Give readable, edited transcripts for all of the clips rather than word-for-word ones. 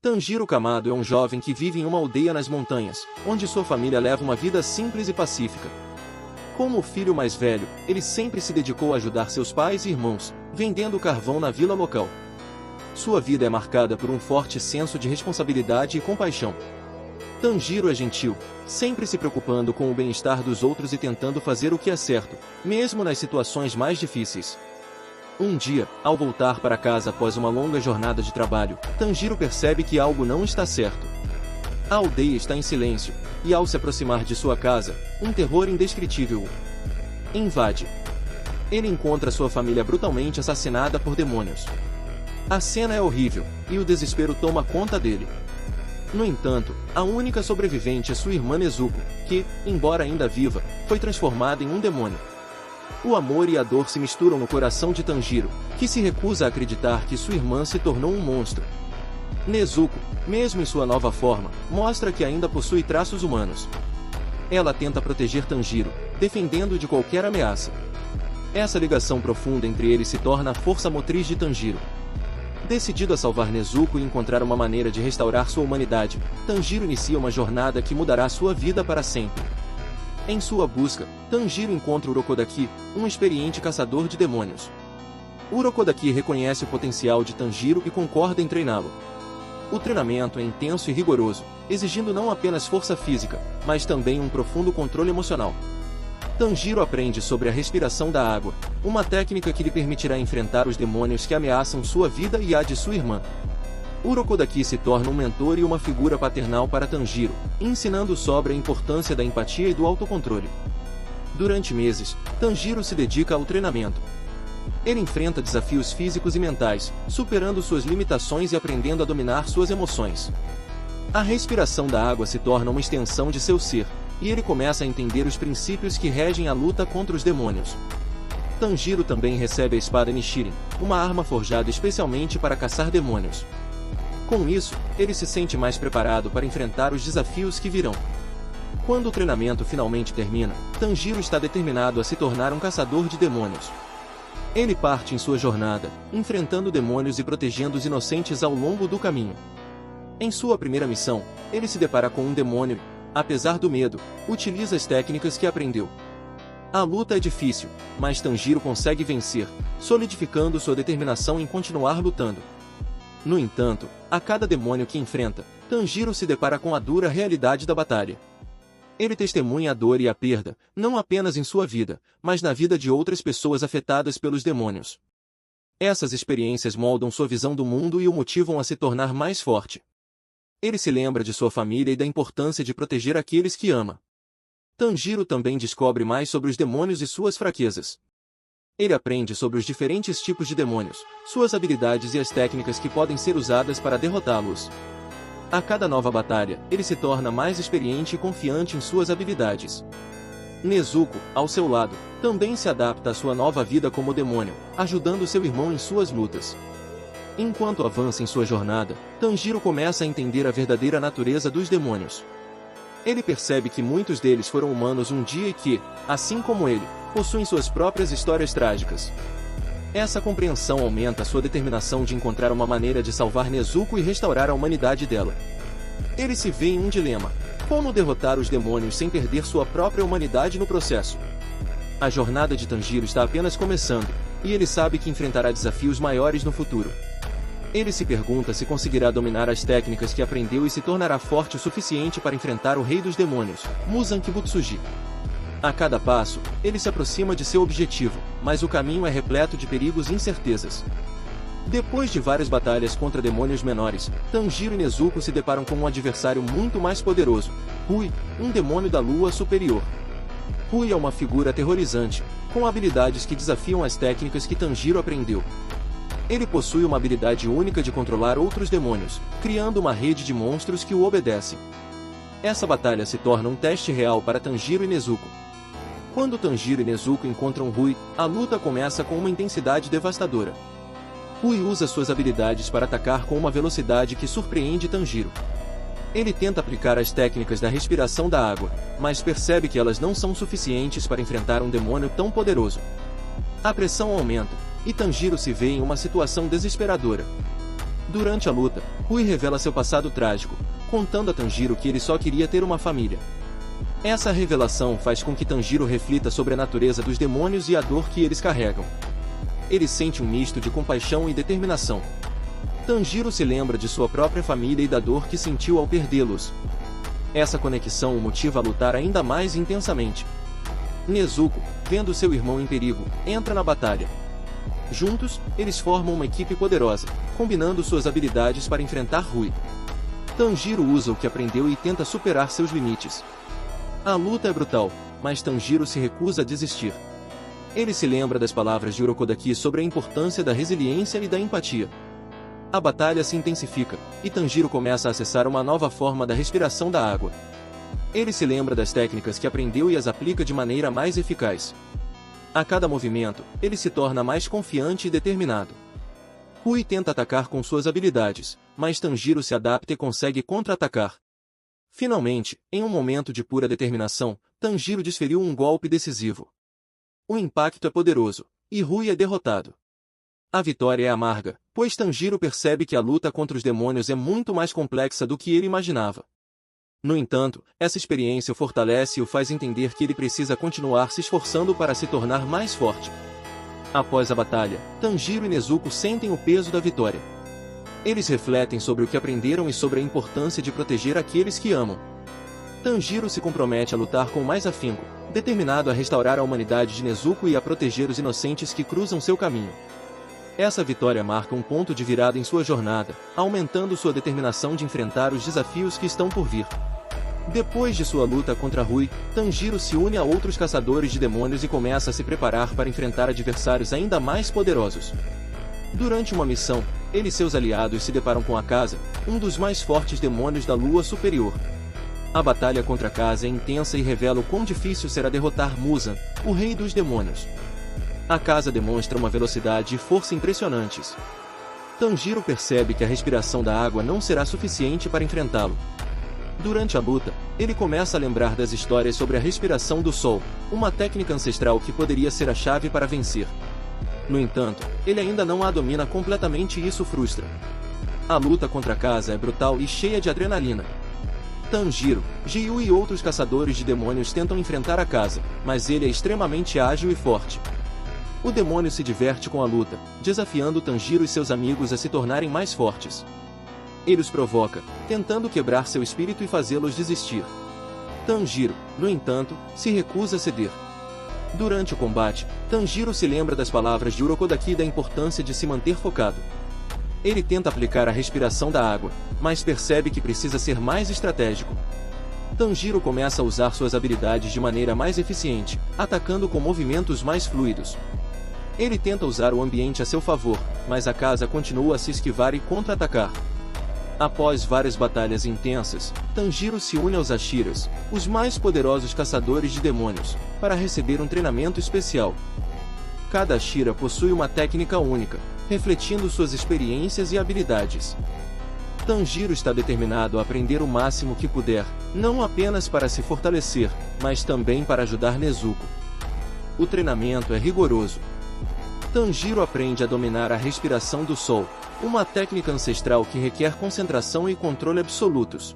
Tanjiro Kamado é um jovem que vive em uma aldeia nas montanhas, onde sua família leva uma vida simples e pacífica. Como o filho mais velho, ele sempre se dedicou a ajudar seus pais e irmãos, vendendo carvão na vila local. Sua vida é marcada por um forte senso de responsabilidade e compaixão. Tanjiro é gentil, sempre se preocupando com o bem-estar dos outros e tentando fazer o que é certo, mesmo nas situações mais difíceis. Um dia, ao voltar para casa após uma longa jornada de trabalho, Tanjiro percebe que algo não está certo. A aldeia está em silêncio, e ao se aproximar de sua casa, um terror indescritível o invade. Ele encontra sua família brutalmente assassinada por demônios. A cena é horrível, e o desespero toma conta dele. No entanto, a única sobrevivente é sua irmã Nezuko, que, embora ainda viva, foi transformada em um demônio. O amor e a dor se misturam no coração de Tanjiro, que se recusa a acreditar que sua irmã se tornou um monstro. Nezuko, mesmo em sua nova forma, mostra que ainda possui traços humanos. Ela tenta proteger Tanjiro, defendendo-o de qualquer ameaça. Essa ligação profunda entre eles se torna a força motriz de Tanjiro. Decidido a salvar Nezuko e encontrar uma maneira de restaurar sua humanidade, Tanjiro inicia uma jornada que mudará sua vida para sempre. Em sua busca, Tanjiro encontra Urokodaki, um experiente caçador de demônios. Urokodaki reconhece o potencial de Tanjiro e concorda em treiná-lo. O treinamento é intenso e rigoroso, exigindo não apenas força física, mas também um profundo controle emocional. Tanjiro aprende sobre a respiração da água, uma técnica que lhe permitirá enfrentar os demônios que ameaçam sua vida e a de sua irmã. Urokodaki se torna um mentor e uma figura paternal para Tanjiro, ensinando sobre a importância da empatia e do autocontrole. Durante meses, Tanjiro se dedica ao treinamento. Ele enfrenta desafios físicos e mentais, superando suas limitações e aprendendo a dominar suas emoções. A respiração da água se torna uma extensão de seu ser, e ele começa a entender os princípios que regem a luta contra os demônios. Tanjiro também recebe a espada Nichiren, uma arma forjada especialmente para caçar demônios. Com isso, ele se sente mais preparado para enfrentar os desafios que virão. Quando o treinamento finalmente termina, Tanjiro está determinado a se tornar um caçador de demônios. Ele parte em sua jornada, enfrentando demônios e protegendo os inocentes ao longo do caminho. Em sua primeira missão, ele se depara com um demônio e, apesar do medo, utiliza as técnicas que aprendeu. A luta é difícil, mas Tanjiro consegue vencer, solidificando sua determinação em continuar lutando. No entanto, a cada demônio que enfrenta, Tanjiro se depara com a dura realidade da batalha. Ele testemunha a dor e a perda, não apenas em sua vida, mas na vida de outras pessoas afetadas pelos demônios. Essas experiências moldam sua visão do mundo e o motivam a se tornar mais forte. Ele se lembra de sua família e da importância de proteger aqueles que ama. Tanjiro também descobre mais sobre os demônios e suas fraquezas. Ele aprende sobre os diferentes tipos de demônios, suas habilidades e as técnicas que podem ser usadas para derrotá-los. A cada nova batalha, ele se torna mais experiente e confiante em suas habilidades. Nezuko, ao seu lado, também se adapta à sua nova vida como demônio, ajudando seu irmão em suas lutas. Enquanto avança em sua jornada, Tanjiro começa a entender a verdadeira natureza dos demônios. Ele percebe que muitos deles foram humanos um dia e que, assim como ele, possuem suas próprias histórias trágicas. Essa compreensão aumenta sua determinação de encontrar uma maneira de salvar Nezuko e restaurar a humanidade dela. Ele se vê em um dilema: como derrotar os demônios sem perder sua própria humanidade no processo? A jornada de Tanjiro está apenas começando, e ele sabe que enfrentará desafios maiores no futuro. Ele se pergunta se conseguirá dominar as técnicas que aprendeu e se tornará forte o suficiente para enfrentar o rei dos demônios, Muzan Kibutsuji. A cada passo, ele se aproxima de seu objetivo, mas o caminho é repleto de perigos e incertezas. Depois de várias batalhas contra demônios menores, Tanjiro e Nezuko se deparam com um adversário muito mais poderoso, Rui, um demônio da lua superior. Rui é uma figura aterrorizante, com habilidades que desafiam as técnicas que Tanjiro aprendeu. Ele possui uma habilidade única de controlar outros demônios, criando uma rede de monstros que o obedecem. Essa batalha se torna um teste real para Tanjiro e Nezuko. Quando Tanjiro e Nezuko encontram Rui, a luta começa com uma intensidade devastadora. Rui usa suas habilidades para atacar com uma velocidade que surpreende Tanjiro. Ele tenta aplicar as técnicas da respiração da água, mas percebe que elas não são suficientes para enfrentar um demônio tão poderoso. A pressão aumenta, e Tanjiro se vê em uma situação desesperadora. Durante a luta, Rui revela seu passado trágico, contando a Tanjiro que ele só queria ter uma família. Essa revelação faz com que Tanjiro reflita sobre a natureza dos demônios e a dor que eles carregam. Ele sente um misto de compaixão e determinação. Tanjiro se lembra de sua própria família e da dor que sentiu ao perdê-los. Essa conexão o motiva a lutar ainda mais intensamente. Nezuko, vendo seu irmão em perigo, entra na batalha. Juntos, eles formam uma equipe poderosa, combinando suas habilidades para enfrentar Rui. Tanjiro usa o que aprendeu e tenta superar seus limites. A luta é brutal, mas Tanjiro se recusa a desistir. Ele se lembra das palavras de Urokodaki sobre a importância da resiliência e da empatia. A batalha se intensifica, e Tanjiro começa a acessar uma nova forma da respiração da água. Ele se lembra das técnicas que aprendeu e as aplica de maneira mais eficaz. A cada movimento, ele se torna mais confiante e determinado. Rui tenta atacar com suas habilidades, mas Tanjiro se adapta e consegue contra-atacar. Finalmente, em um momento de pura determinação, Tanjiro desferiu um golpe decisivo. O impacto é poderoso, e Rui é derrotado. A vitória é amarga, pois Tanjiro percebe que a luta contra os demônios é muito mais complexa do que ele imaginava. No entanto, essa experiência o fortalece e o faz entender que ele precisa continuar se esforçando para se tornar mais forte. Após a batalha, Tanjiro e Nezuko sentem o peso da vitória. Eles refletem sobre o que aprenderam e sobre a importância de proteger aqueles que amam. Tanjiro se compromete a lutar com mais afinco, determinado a restaurar a humanidade de Nezuko e a proteger os inocentes que cruzam seu caminho. Essa vitória marca um ponto de virada em sua jornada, aumentando sua determinação de enfrentar os desafios que estão por vir. Depois de sua luta contra Rui, Tanjiro se une a outros caçadores de demônios e começa a se preparar para enfrentar adversários ainda mais poderosos. Durante uma missão, ele e seus aliados se deparam com Akaza, um dos mais fortes demônios da Lua Superior. A batalha contra Akaza é intensa e revela o quão difícil será derrotar Muzan, o rei dos demônios. Akaza demonstra uma velocidade e força impressionantes. Tanjiro percebe que a respiração da água não será suficiente para enfrentá-lo. Durante a luta, ele começa a lembrar das histórias sobre a respiração do sol, uma técnica ancestral que poderia ser a chave para vencer. No entanto, ele ainda não a domina completamente e isso frustra. A luta contra Akaza é brutal e cheia de adrenalina. Tanjiro, Jiu e outros caçadores de demônios tentam enfrentar Akaza, mas ele é extremamente ágil e forte. O demônio se diverte com a luta, desafiando Tanjiro e seus amigos a se tornarem mais fortes. Ele os provoca, tentando quebrar seu espírito e fazê-los desistir. Tanjiro, no entanto, se recusa a ceder. Durante o combate, Tanjiro se lembra das palavras de Urokodaki e da importância de se manter focado. Ele tenta aplicar a respiração da água, mas percebe que precisa ser mais estratégico. Tanjiro começa a usar suas habilidades de maneira mais eficiente, atacando com movimentos mais fluidos. Ele tenta usar o ambiente a seu favor, mas Akaza continua a se esquivar e contra-atacar. Após várias batalhas intensas, Tanjiro se une aos Ashiras, os mais poderosos caçadores de demônios, para receber um treinamento especial. Cada Ashira possui uma técnica única, refletindo suas experiências e habilidades. Tanjiro está determinado a aprender o máximo que puder, não apenas para se fortalecer, mas também para ajudar Nezuko. O treinamento é rigoroso. Tanjiro aprende a dominar a respiração do sol, uma técnica ancestral que requer concentração e controle absolutos.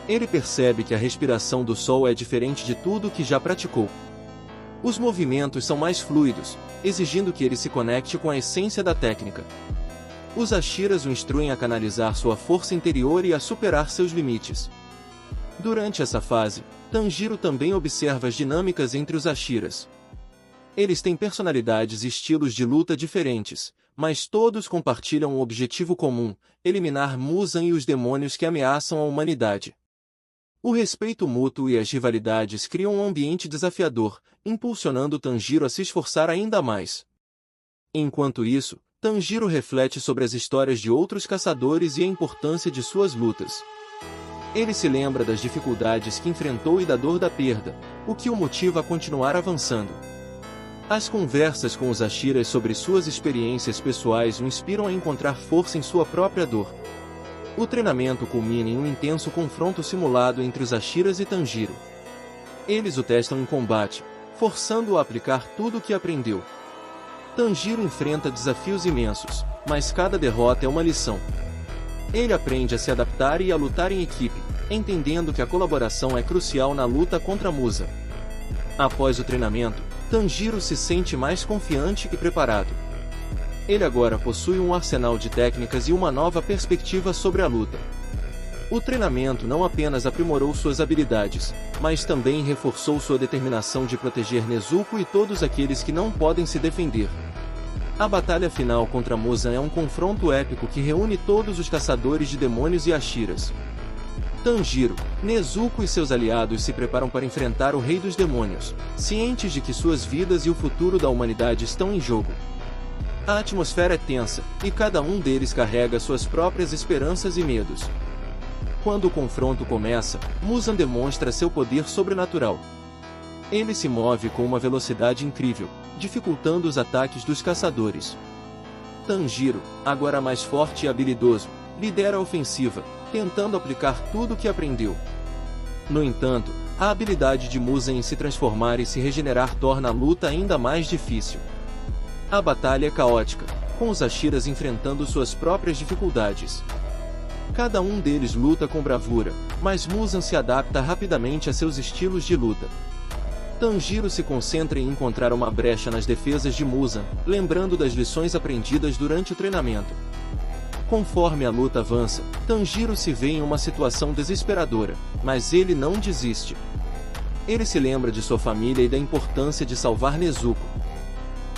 Ele percebe que a respiração do sol é diferente de tudo que já praticou. Os movimentos são mais fluidos, exigindo que ele se conecte com a essência da técnica. Os Ashiras o instruem a canalizar sua força interior e a superar seus limites. Durante essa fase, Tanjiro também observa as dinâmicas entre os Ashiras. Eles têm personalidades e estilos de luta diferentes, mas todos compartilham um objetivo comum: eliminar Muzan e os demônios que ameaçam a humanidade. O respeito mútuo e as rivalidades criam um ambiente desafiador, impulsionando Tanjiro a se esforçar ainda mais. Enquanto isso, Tanjiro reflete sobre as histórias de outros caçadores e a importância de suas lutas. Ele se lembra das dificuldades que enfrentou e da dor da perda, o que o motiva a continuar avançando. As conversas com os Ashiras sobre suas experiências pessoais o inspiram a encontrar força em sua própria dor. O treinamento culmina em um intenso confronto simulado entre os Ashiras e Tanjiro. Eles o testam em combate, forçando-o a aplicar tudo o que aprendeu. Tanjiro enfrenta desafios imensos, mas cada derrota é uma lição. Ele aprende a se adaptar e a lutar em equipe, entendendo que a colaboração é crucial na luta contra Musa. Após o treinamento, Tanjiro se sente mais confiante e preparado. Ele agora possui um arsenal de técnicas e uma nova perspectiva sobre a luta. O treinamento não apenas aprimorou suas habilidades, mas também reforçou sua determinação de proteger Nezuko e todos aqueles que não podem se defender. A batalha final contra Muzan é um confronto épico que reúne todos os caçadores de demônios e Hashiras. Tanjiro, Nezuko e seus aliados se preparam para enfrentar o Rei dos Demônios, cientes de que suas vidas e o futuro da humanidade estão em jogo. A atmosfera é tensa, e cada um deles carrega suas próprias esperanças e medos. Quando o confronto começa, Muzan demonstra seu poder sobrenatural. Ele se move com uma velocidade incrível, dificultando os ataques dos caçadores. Tanjiro, agora mais forte e habilidoso, lidera a ofensiva, tentando aplicar tudo o que aprendeu. No entanto, a habilidade de Muzan em se transformar e se regenerar torna a luta ainda mais difícil. A batalha é caótica, com os Hashiras enfrentando suas próprias dificuldades. Cada um deles luta com bravura, mas Muzan se adapta rapidamente a seus estilos de luta. Tanjiro se concentra em encontrar uma brecha nas defesas de Muzan, lembrando das lições aprendidas durante o treinamento. Conforme a luta avança, Tanjiro se vê em uma situação desesperadora, mas ele não desiste. Ele se lembra de sua família e da importância de salvar Nezuko.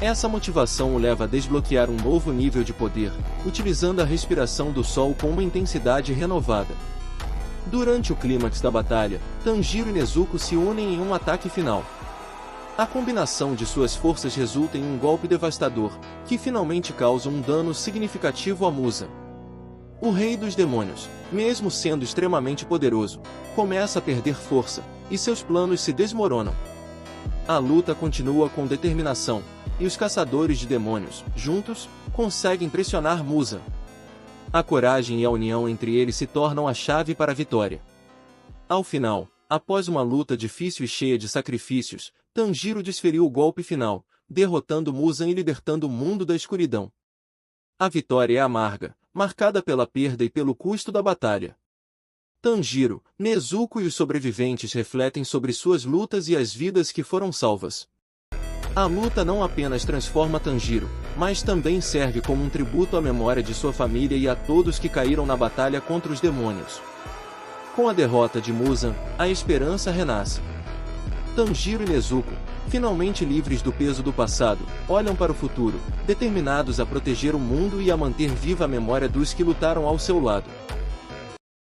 Essa motivação o leva a desbloquear um novo nível de poder, utilizando a respiração do sol com uma intensidade renovada. Durante o clímax da batalha, Tanjiro e Nezuko se unem em um ataque final. A combinação de suas forças resulta em um golpe devastador, que finalmente causa um dano significativo a Muzan. O Rei dos Demônios, mesmo sendo extremamente poderoso, começa a perder força, e seus planos se desmoronam. A luta continua com determinação, e os caçadores de demônios, juntos, conseguem pressionar Muzan. A coragem e a união entre eles se tornam a chave para a vitória. Ao final, após uma luta difícil e cheia de sacrifícios, Tanjiro desferiu o golpe final, derrotando Muzan e libertando o mundo da escuridão. A vitória é amarga, marcada pela perda e pelo custo da batalha. Tanjiro, Nezuko e os sobreviventes refletem sobre suas lutas e as vidas que foram salvas. A luta não apenas transforma Tanjiro, mas também serve como um tributo à memória de sua família e a todos que caíram na batalha contra os demônios. Com a derrota de Muzan, a esperança renasce. Tanjiro e Nezuko, finalmente livres do peso do passado, olham para o futuro, determinados a proteger o mundo e a manter viva a memória dos que lutaram ao seu lado.